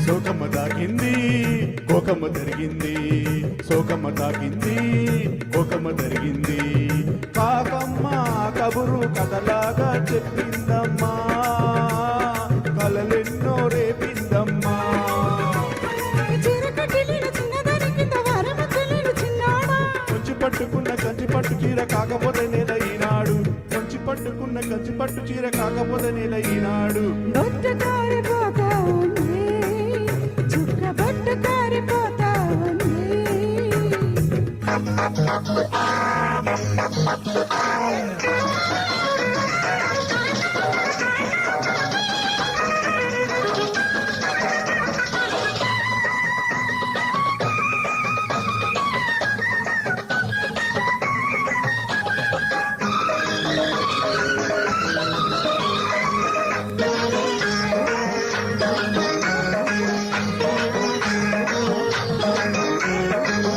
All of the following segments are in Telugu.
సోకమ్మ తాకింది కోకమ్మ జరిగింది, సోకమ్మ తాకింది కోకమ్మ జరిగింది. కాకమ్మ కబురు కథలాగా చెప్పిందమ్మా, కలలెన్నో రేపిందమ్మా. కొంచి పట్టుకున్న కంచి పట్టు చీర కాకపోతే నెల ఈనాడు, కొంచి పట్టుకున్న కంచి పట్టు చీర కాకపోతే నెల ఈనాడు.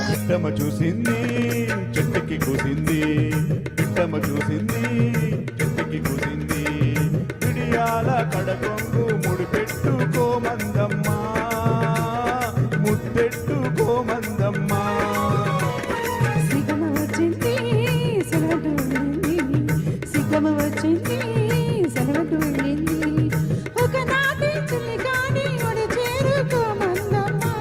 పిట్టమ్మ చూసింది చెట్టుకి కూసింది, పిట్టమ్మ చూసింది చెట్టుకి కూసింది. పిడియాల కడకొంగు ముడిపెట్టుకోమందమ్మా, ముద్దెట్టుకోమందమ్మా. సిగమ వచ్చింది సెలవటు వెళ్ళింది, సిగమ వచ్చింది సెలవటు వెళ్ళింది. ఒకనాటి చిల్లి కాని ఒడి చేరుకోమందమ్మా,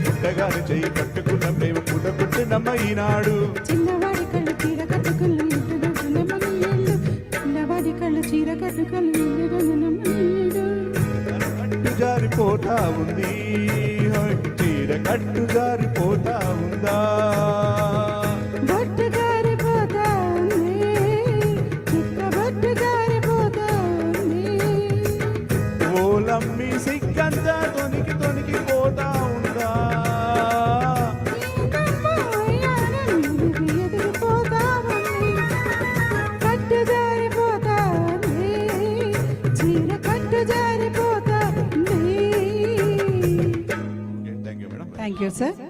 పుట్టగాని చెయ్యి పట్టుకున్న మేము పుట్టకుట్టినమ్మ ఈనాడు. చిన్నవాడి కళ్ళు చీర కట్టుకలు ఇంటి చిన్నవాడి కళ్ళు చీర కట్టుకలు కట్టు జారిపోతా ఉంది, చీర కట్టు జారిపోతా ఉందా, బొట్టు జారిపోతా ఉంది, చుక్క బొట్టు జారిపోతా ఉంది. ఓలమ్మి సిగ్గంతా తొనికి తొనికి పోతా ఉందా, కట్టు జారిపోతా ఉంది, చీర కట్టు జారిపోతా ఉంది. Thank you madam. Thank you sir.